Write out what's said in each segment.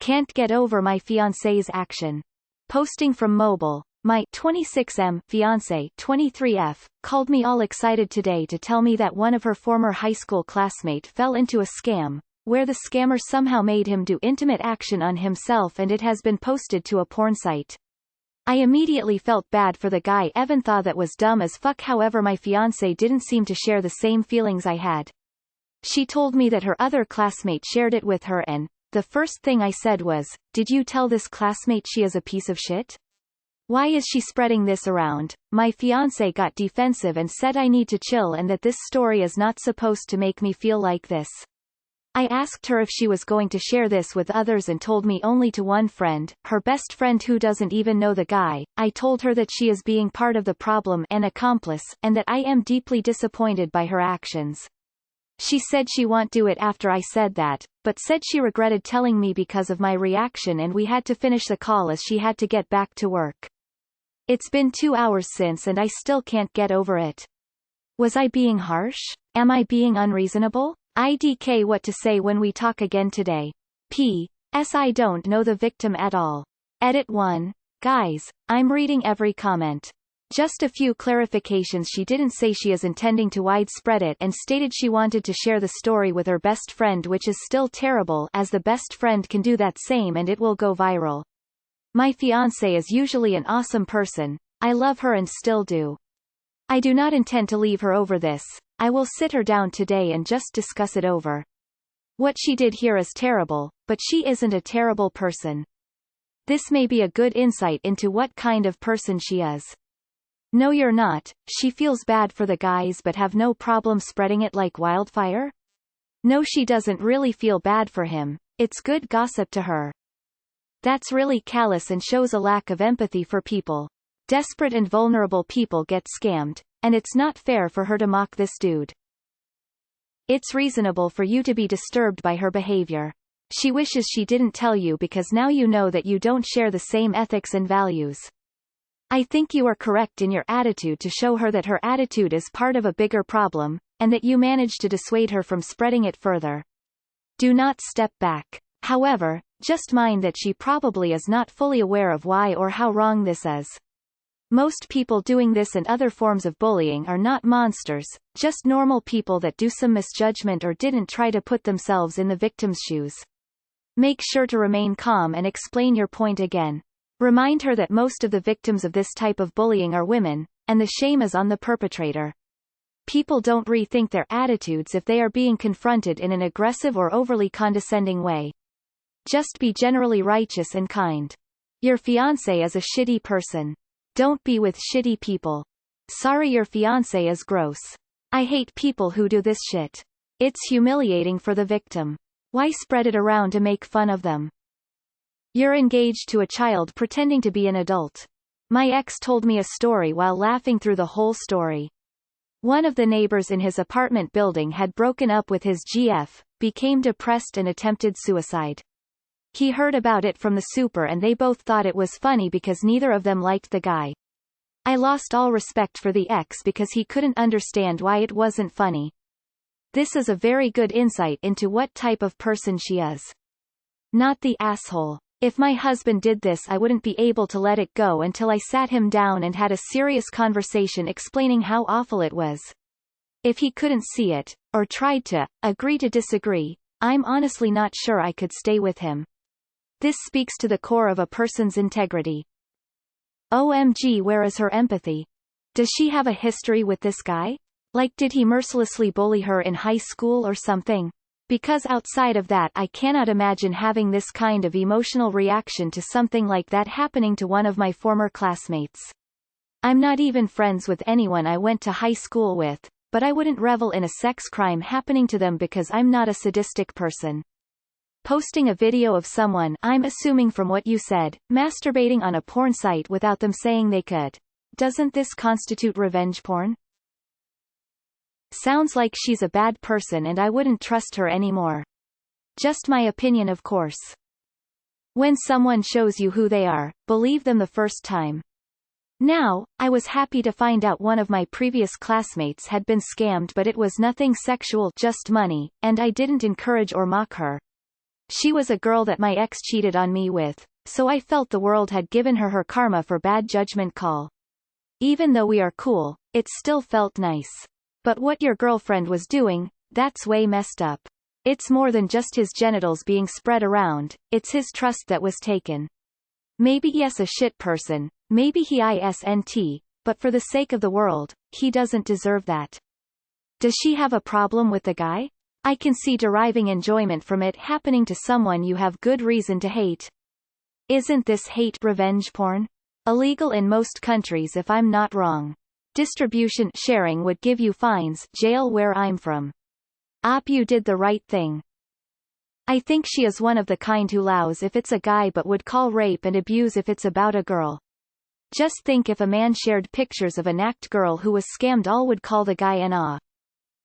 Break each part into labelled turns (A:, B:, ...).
A: Can't get over my fiance's action. Posting from mobile. My 26M fiance 23F called me all excited today to tell me that one of her former high school classmate fell into a scam, where the scammer somehow made him do intimate action on himself and it has been posted to a porn site. I immediately felt bad for the guy. Even thought that was dumb as fuck. However, my fiance didn't seem to share the same feelings I had. She told me that her other classmate shared it with her and the first thing I said was, "Did you tell this classmate she is a piece of shit? Why is she spreading this around?" My fiance got defensive and said I need to chill and that this story is not supposed to make me feel like this. I asked her if she was going to share this with others and told me only to one friend, her best friend who doesn't even know the guy. I told her that she is being part of the problem, an accomplice, and that I am deeply disappointed by her actions. She said she won't do it after I said that, but said she regretted telling me because of my reaction and we had to finish the call as she had to get back to work. It's been 2 hours since and I still can't get over it. Was I being harsh? Am I being unreasonable? IDK what to say when we talk again today. P.S. I don't know the victim at all. Edit 1. Guys, I'm reading every comment. Just a few clarifications. She didn't say she is intending to widespread it and stated she wanted to share the story with her best friend, which is still terrible as the best friend can do that same and it will go viral. My fiancé is usually an awesome person. I love her and still do. I do not intend to leave her over this. I will sit her down today and just discuss it over. What she did here is terrible, but she isn't a terrible person. This may be a good insight into what kind of person she is. No, you're not. She feels bad for the guys but have no problem spreading it like wildfire? No, she doesn't really feel bad for him. It's good gossip to her. That's really callous and shows a lack of empathy for people. Desperate and vulnerable people get scammed, and it's not fair for her to mock this dude. It's reasonable for you to be disturbed by her behavior. She wishes she didn't tell you because now you know that you don't share the same ethics and values. I think you are correct in your attitude to show her that her attitude is part of a bigger problem, and that you managed to dissuade her from spreading it further. Do not step back. However, just mind that she probably is not fully aware of why or how wrong this is. Most people doing this and other forms of bullying are not monsters, just normal people that do some misjudgment or didn't try to put themselves in the victim's shoes. Make sure to remain calm and explain your point again. Remind her that most of the victims of this type of bullying are women, and the shame is on the perpetrator. People don't rethink their attitudes if they are being confronted in an aggressive or overly condescending way. Just be generally righteous and kind. Your fiancé is a shitty person. Don't be with shitty people. Sorry, your fiancé is gross. I hate people who do this shit. It's humiliating for the victim. Why spread it around to make fun of them? You're engaged to a child pretending to be an adult. My ex told me a story while laughing through the whole story. One of the neighbors in his apartment building had broken up with his GF, became depressed and attempted suicide. He heard about it from the super and they both thought it was funny because neither of them liked the guy. I lost all respect for the ex because he couldn't understand why it wasn't funny. This is a very good insight into what type of person she is. Not the asshole. If my husband did this, I wouldn't be able to let it go until I sat him down and had a serious conversation explaining how awful it was. If he couldn't see it, or tried to, agree to disagree, I'm honestly not sure I could stay with him. This speaks to the core of a person's integrity. OMG, where is her empathy? Does she have a history with this guy? Like, did he mercilessly bully her in high school or something? Because outside of that, I cannot imagine having this kind of emotional reaction to something like that happening to one of my former classmates. I'm not even friends with anyone I went to high school with, but I wouldn't revel in a sex crime happening to them because I'm not a sadistic person. Posting a video of someone, I'm assuming from what you said, masturbating on a porn site without them saying they could. Doesn't this constitute revenge porn? Sounds like she's a bad person and I wouldn't trust her anymore. Just my opinion, of course. When someone shows you who they are, believe them the first time. Now, I was happy to find out one of my previous classmates had been scammed, but it was nothing sexual, just money, and I didn't encourage or mock her. She was a girl that my ex cheated on me with, so I felt the world had given her her karma for bad judgment call. Even though we are cool, it still felt nice. But what your girlfriend was doing, that's way messed up. It's more than just his genitals being spread around, it's his trust that was taken. Maybe yes, a shit person, maybe he isn't, but for the sake of the world, he doesn't deserve that. Does she have a problem with the guy? I can see deriving enjoyment from it happening to someone you have good reason to hate. Isn't this hate revenge porn? Illegal in most countries if I'm not wrong. Distribution sharing would give you fines, jail where I'm from. You did the right thing. I think she is one of the kind who lows if it's a guy but would call rape and abuse if it's about a girl. Just think if a man shared pictures of a nacked girl who was scammed, all would call the guy an ah.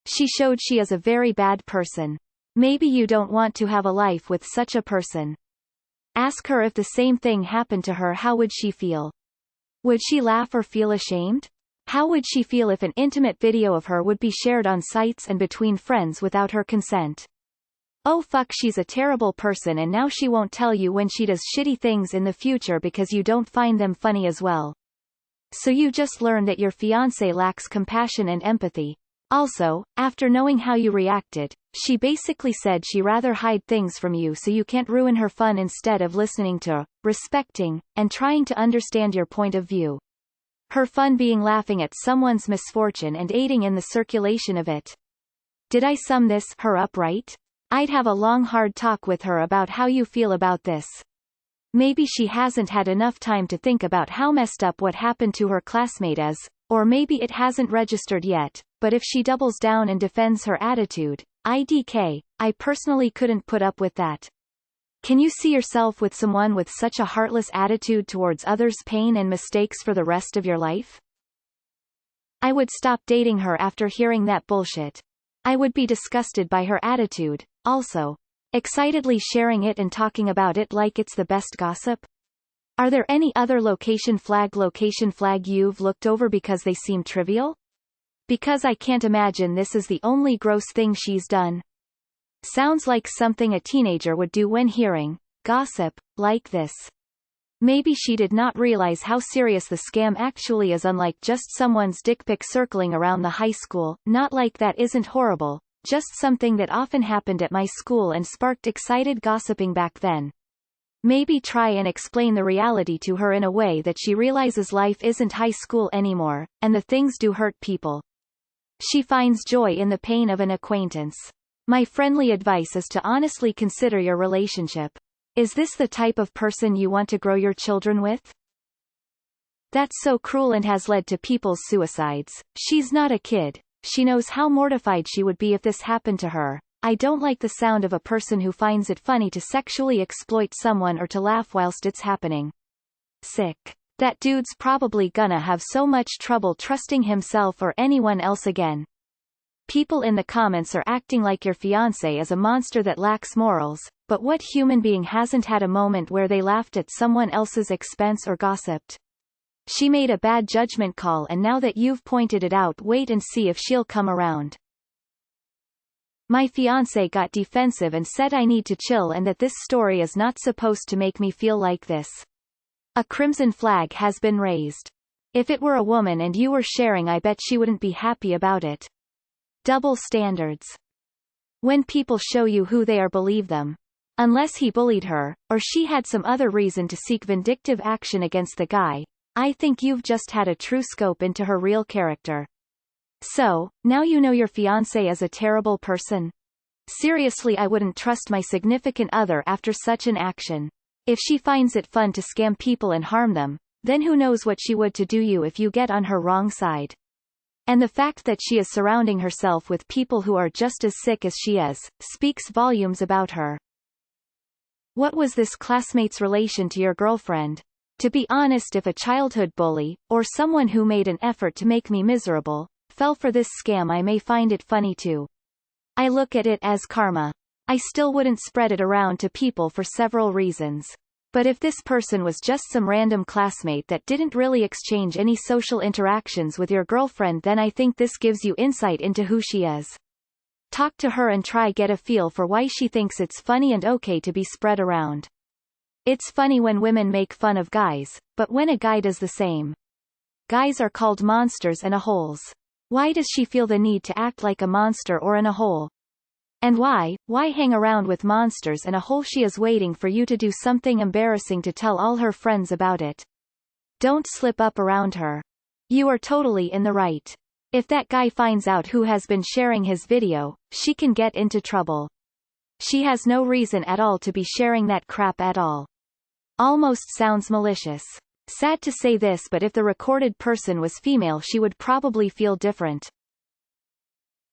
A: She showed she is a very bad person. Maybe you don't want to have a life with such a person. Ask her if the same thing happened to her, how would she feel? Would she laugh or feel ashamed? How would she feel if an intimate video of her would be shared on sites and between friends without her consent? Oh fuck, she's a terrible person, and now she won't tell you when she does shitty things in the future because you don't find them funny as well. So you just learn that your fiancé lacks compassion and empathy. Also, after knowing how you reacted, she basically said she rather hide things from you so you can't ruin her fun instead of listening to, respecting, and trying to understand your point of view. Her fun being laughing at someone's misfortune and aiding in the circulation of it. Did I sum her up right? I'd have a long hard talk with her about how you feel about this. Maybe she hasn't had enough time to think about how messed up what happened to her classmate is, or maybe it hasn't registered yet, but if she doubles down and defends her attitude, I personally couldn't put up with that. Can you see yourself with someone with such a heartless attitude towards others' pain and mistakes for the rest of your life? I would stop dating her after hearing that bullshit. I would be disgusted by her attitude, also. Excitedly sharing it and talking about it like it's the best gossip? Are there any other location flag you've looked over because they seem trivial? Because I can't imagine this is the only gross thing she's done. Sounds like something a teenager would do when hearing gossip like this. Maybe she did not realize how serious the scam actually is, unlike just someone's dick pic circling around the high school. Not like that isn't horrible, just something that often happened at my school and sparked excited gossiping back then. Maybe try and explain the reality to her in a way that she realizes life isn't high school anymore, and the things do hurt people. She finds joy in the pain of an acquaintance. My friendly advice is to honestly consider your relationship. Is this the type of person you want to grow your children with? That's so cruel and has led to people's suicides. She's not a kid. She knows how mortified she would be if this happened to her. I don't like the sound of a person who finds it funny to sexually exploit someone or to laugh whilst it's happening. Sick. That dude's probably gonna have so much trouble trusting himself or anyone else again. People in the comments are acting like your fiancé is a monster that lacks morals, but what human being hasn't had a moment where they laughed at someone else's expense or gossiped? She made a bad judgment call, and now that you've pointed it out, wait and see if she'll come around. My fiancé got defensive and said I need to chill and that this story is not supposed to make me feel like this. A crimson flag has been raised. If it were a woman and you were sharing, I bet she wouldn't be happy about it. Double standards. When people show you who they are, believe them. Unless he bullied her, or she had some other reason to seek vindictive action against the guy, I think you've just had a true scope into her real character. So, now you know your fiancé is a terrible person? Seriously, I wouldn't trust my significant other after such an action. If she finds it fun to scam people and harm them, then who knows what she would to do you if you get on her wrong side. And the fact that she is surrounding herself with people who are just as sick as she is, speaks volumes about her. What was this classmate's relation to your girlfriend? To be honest, if a childhood bully, or someone who made an effort to make me miserable, fell for this scam, I may find it funny too. I look at it as karma. I still wouldn't spread it around to people for several reasons. But if this person was just some random classmate that didn't really exchange any social interactions with your girlfriend, then I think this gives you insight into who she is. Talk to her and try get a feel for why she thinks it's funny and okay to be spread around. It's funny when women make fun of guys, but when a guy does the same. Guys are called monsters and a-holes. Why does she feel the need to act like a monster or an a-hole? And why hang around with monsters and a-hole? She is waiting for you to do something embarrassing to tell all her friends about it. Don't slip up around her. You are totally in the right. If that guy finds out who has been sharing his video, she can get into trouble. She has no reason at all to be sharing that crap at all. Almost sounds malicious. Sad to say this, but if the recorded person was female, she would probably feel different.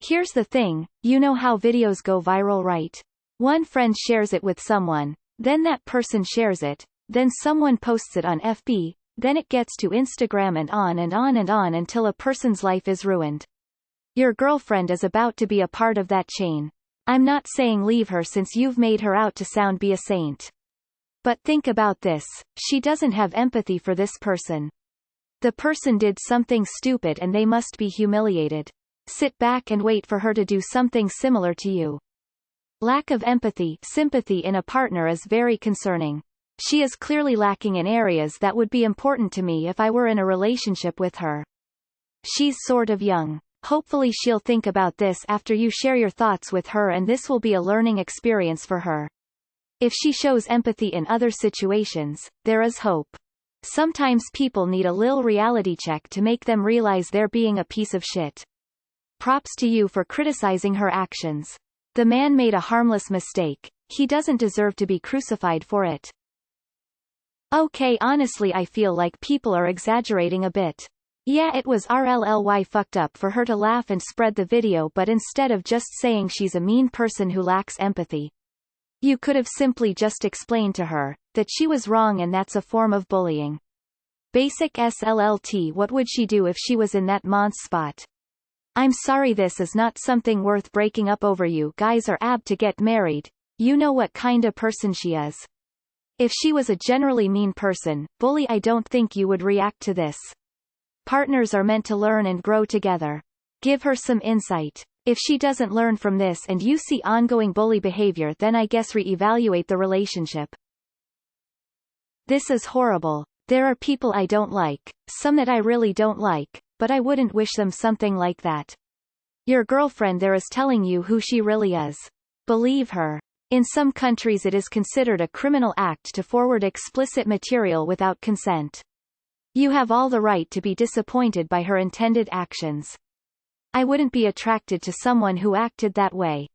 A: Here's the thing, you know how videos go viral, right? One friend shares it with someone, then that person shares it, then someone posts it on FB, then it gets to Instagram and on and on and on until a person's life is ruined. Your girlfriend is about to be a part of that chain. I'm not saying leave her since you've made her out to sound be a saint. But think about this, she doesn't have empathy for this person. The person did something stupid and they must be humiliated. Sit back and wait for her to do something similar to you. Lack of empathy, sympathy in a partner is very concerning. She is clearly lacking in areas that would be important to me if I were in a relationship with her. She's sort of young. Hopefully she'll think about this after you share your thoughts with her, and this will be a learning experience for her. If she shows empathy in other situations, there is hope. Sometimes people need a little reality check to make them realize they're being a piece of shit. Props to you for criticizing her actions. The man made a harmless mistake. He doesn't deserve to be crucified for it. Okay, honestly I feel like people are exaggerating a bit. Yeah, it was RLLY fucked up for her to laugh and spread the video, but instead of just saying she's a mean person who lacks empathy, you could have simply just explained to her that she was wrong and that's a form of bullying. Basic SLLT. What would she do if she was in that man's spot? I'm sorry, this is not something worth breaking up over. You guys are apt to get married. You know what kind of person she is. If she was a generally mean person, bully, I don't think you would react to this. Partners are meant to learn and grow together. Give her some insight. If she doesn't learn from this and you see ongoing bully behavior, then I guess re-evaluate the relationship. This is horrible. There are people I don't like, some that I really don't like, but I wouldn't wish them something like that. Your girlfriend there is telling you who she really is. Believe her. In some countries it is considered a criminal act to forward explicit material without consent. You have all the right to be disappointed by her intended actions. I wouldn't be attracted to someone who acted that way.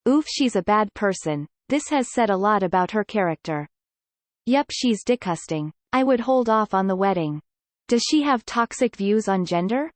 A: Oof, she's a bad person. This has said a lot about her character. Yep, she's disgusting. I would hold off on the wedding. Does she have toxic views on gender?